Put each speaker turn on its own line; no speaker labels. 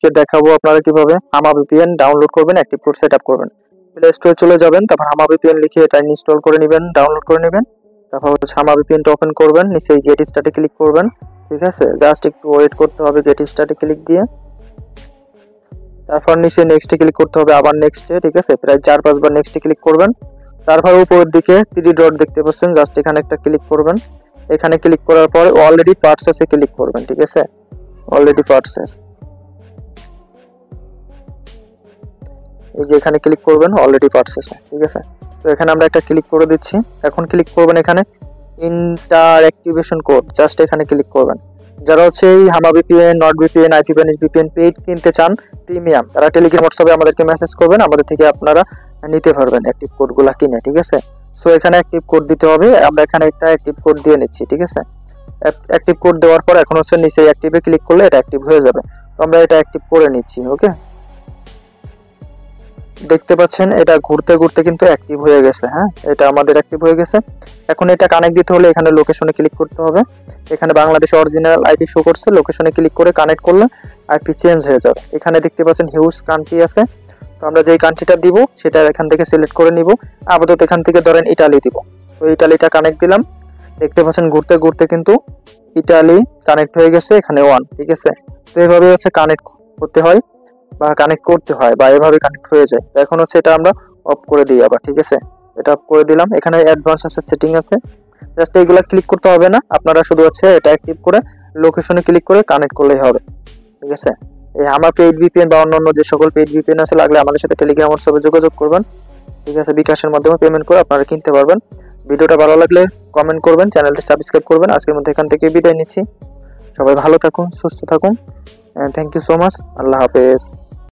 আজকে দেখাবো আপনারা কিভাবে হামা ভিপিএন ডাউনলোড করবেন, অ্যাক্টিভ কোড সেটআপ করবেন। প্লে স্টোরে চলে যাবেন, তারপর হামা ভিপিএন লিখে এটা ইনস্টল করে নেবেন, ডাউনলোড করে নেবেন। তারপর হচ্ছে হামা ভিপিএনটা ওপেন করবেন, নিচে গেট স্টার্টে ক্লিক করবেন। ঠিক আছে, জাস্ট একটু ওয়েট করতে হবে গেট স্টার্টে ক্লিক দিয়ে। তারপর নিচে নেক্সটে ক্লিক করতে হবে, আবার নেক্সটে। ঠিক আছে, প্রায় 4-5 বার নেক্সটে ক্লিক করবেন। তারপর উপরের দিকে 3 ডট দেখতে পাচ্ছেন, জাস্ট এখানে একটা ক্লিক করবেন। এখানে ক্লিক করার পর অলরেডি পারচেসে ক্লিক করবেন। ঠিক আছে, অলরেডি পারচেস, এই যে এখানে ক্লিক করবেন অলরেডি পারচেসে। ঠিক আছে, তো এখানে আমরা একটা ক্লিক করে দিচ্ছি। এখন ক্লিক করবেন এখানে ইন্টার অ্যাক্টিভেশন কোড, জাস্ট এখানে ক্লিক করবেন। যারা হচ্ছে এই হামা VPN, not VPN, IP vanish VPN paid কিনতে চান প্রিমিয়াম, তারা টেলিগ্রাম হোয়াটসঅ্যাপে আমাদেরকে মেসেজ করবেন, আমাদের থেকে আপনারা নিতে পারবেন অ্যাক্টিভ কোডগুলো কিনে। ঠিক আছে, সো এখানে অ্যাক্টিভ কোড দিতে হবে, আমরা এখানে একটা অ্যাক্টিভ কোড দিয়ে নিচ্ছি। ঠিক আছে, অ্যাক্টিভ কোড দেওয়ার পর এখন হচ্ছে নিচে অ্যাক্টিভে ক্লিক করলে এটা অ্যাক্টিভ হয়ে যাবে। তো আমরা এটা অ্যাক্টিভ করে নিচ্ছি। ওকে, দেখতে পাচ্ছেন এটা ঘুরতে ঘুরতে কিন্তু অ্যাক্টিভ হয়ে গেছে। হ্যাঁ, এটা আমাদের অ্যাক্টিভ হয়ে গেছে। এখন এটা কানেক্ট দিতে হলে এখানে লোকেশনে ক্লিক করতে হবে। এখানে বাংলাদেশ অরিজিনাল আইপি শো করছে, লোকেশনে ক্লিক করে কানেক্ট করলে আইপি চেঞ্জ হয়ে যাবে। এখানে দেখতে পাচ্ছেন হিউজ কান্ট্রি আছে, তো আমরা যেই কান্ট্রিটা দিব সেটা এখান থেকে সিলেক্ট করে নিব। আপাতত এখান থেকে ধরেন ইটালি দিব, তো ইটালিটা কানেক্ট দিলাম। দেখতে পাচ্ছেন ঘুরতে ঘুরতে কিন্তু ইটালি কানেক্ট হয়ে গেছে, এখানে 1। ঠিক আছে, তো এইভাবে হচ্ছে কানেক্ট করতে হয় বা কানেক্ট করতে হয় বা এভাবে কানেক্ট হয়ে যায়। এখন হচ্ছে এটা আমরা অফ করে দিই আবার। ঠিক আছে, এটা অফ করে দিলাম। এখানে অ্যাডভান্স আছে, সেটিং আছে, জাস্ট এইগুলা ক্লিক করতে হবে না, আপনারা শুধু হচ্ছে এটা অ্যাক্টিভ করে লোকেশনে ক্লিক করে কানেক্ট করলেই হবে। ঠিক আছে, এই আমার পেইড ভিপিএন বা অন্যান্য যে সকল পেইড ভিপিএন আছে লাগলে আমাদের সাথে টেলিগ্রাম হোয়াটসঅ্যাপে যোগাযোগ করবেন। ঠিক আছে, বিকাশের মাধ্যমে পেমেন্ট করে আপনারা কিনতে পারবেন। ভিডিওটা ভালো লাগলে কমেন্ট করবেন, চ্যানেলটি সাবস্ক্রাইব করবেন। আজকের মধ্যে এখান থেকে বিদায় নিচ্ছি। সবাই ভালো থাকুন, সুস্থ থাকুন। Thank you so much. আল্লাহ হাফেজ।